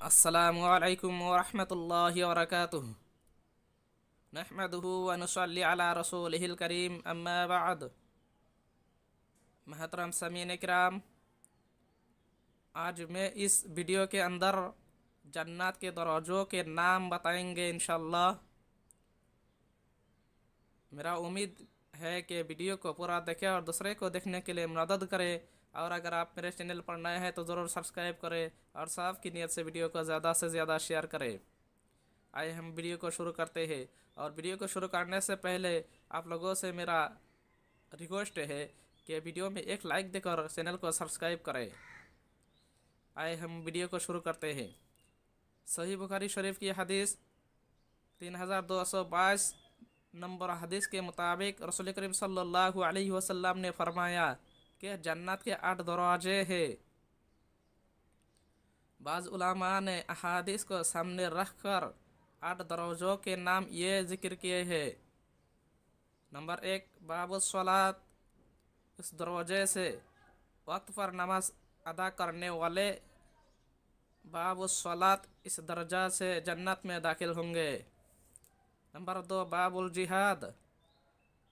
अस्सलामु अलैकुम वरहमतुल्लाहि वबरकातुहु। नहमदुहु व नुसल्ली अला रसूलिहिल करीम, अम्मा बाद। महतरम समीन इकराम, आज मैं इस वीडियो के अंदर जन्नत के दरवाज़ों के नाम बताएंगे इंशाअल्लाह। मेरा उम्मीद है कि वीडियो को पूरा देखें और दूसरे को देखने के लिए मदद करें। और अगर आप मेरे चैनल पर नए हैं तो ज़रूर सब्सक्राइब करें और साफ की नीयत से वीडियो को ज़्यादा से ज़्यादा शेयर करें। आइए हम वीडियो को शुरू करते हैं। और वीडियो को शुरू करने से पहले आप लोगों से मेरा रिक्वेस्ट है कि वीडियो में एक लाइक देकर चैनल को सब्सक्राइब करें। आइए हम वीडियो को शुरू करते हैं। सही बुखारी शरीफ की हदीस 3222 नंबर हदीस के मुताबिक रसूल करीम सल्लल्लाहु अलैहि वसल्लम ने फरमाया कि जन्नत के 8 दरवाजे हैं। बाज़ उलमा ने अहादीस को सामने रखकर 8 दरवाज़ों के नाम ये जिक्र किए हैं। नंबर 1, बाबुस सलात। इस दरवाजे से वक्त पर नमाज अदा करने वाले बाबुस सलात इस दर्जा से जन्नत में दाखिल होंगे। नंबर 2, बाबुल जिहाद।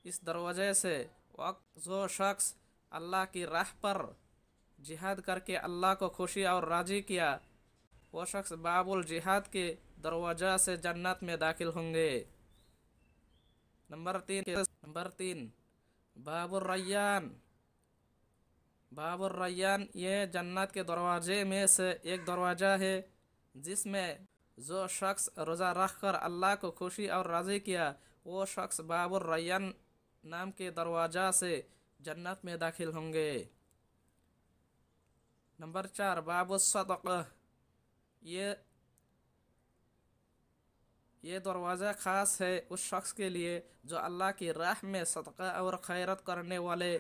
इस दरवाजे से वक्त जो शख्स अल्लाह की राह पर जिहाद करके अल्लाह को खुशी और राज़ी किया, वो शख्स बाबुल जिहाद के दरवाज़ा से जन्नत में दाखिल होंगे। नंबर 3, बाबुर रय्यान। बाबुर रय्यान ये जन्नत के दरवाजे में से एक दरवाज़ा है जिसमें जो शख्स रोज़ा रख कर अल्लाह को खुशी और राज़ी किया, वो शख्स बाबुर रय्यान नाम के दरवाज़ा से जन्नत में दाखिल होंगे। नंबर 4, बाबुस सदक़ा। ये दरवाज़ा ख़ास है उस शख्स के लिए जो अल्लाह की राह में सदक़ा और खैरत करने वाले,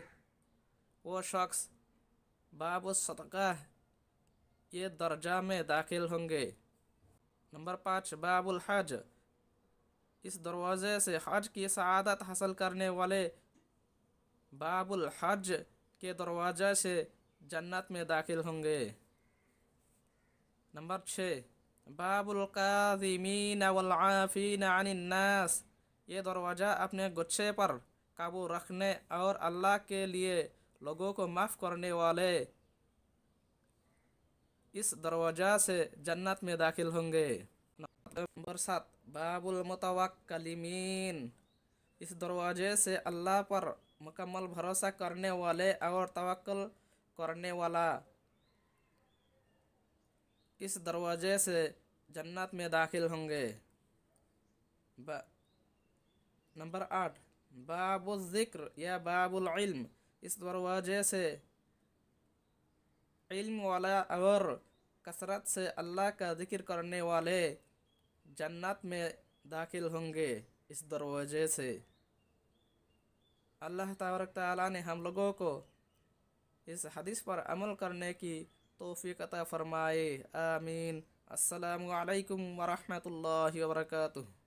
वो शख्स बाबुस सदक़ा ये दर्जा में दाखिल होंगे। नंबर 5, बाबुल हज। इस दरवाज़े से हज की सआदत हासिल करने वाले बाबुल हज के दरवाज़े से जन्नत में दाखिल होंगे। नंबर 6, बाबुल काज़िमीन वल आफ़ीन अनिन नास। ये दरवाज़ा अपने गुस्से पर काबू रखने और अल्लाह के लिए लोगों को माफ़ करने वाले इस दरवाज़ा से जन्नत में दाखिल होंगे। नंबर 7, बाबुल मुतवक्किलीन। इस दरवाजे से अल्लाह पर मुकम्मल भरोसा करने वाले और तवक्कुल करने वाला इस दरवाजे से जन्नत में दाखिल होंगे। नंबर 8, बाबुल ज़िक्र या बाबुल इल्म। इस दरवाजे से इल्म वाला और कसरत से अल्लाह का जिक्र करने वाले जन्नत में दाखिल होंगे इस दरवाजे से। अल्लाह तबारक तआला ने हम लोगों को इस हदीस पर अमल करने की तौफीक अता फरमाए। आमीन। अस्सलामु अलैकुम वरहमतुल्लाहि वबरकातुहू।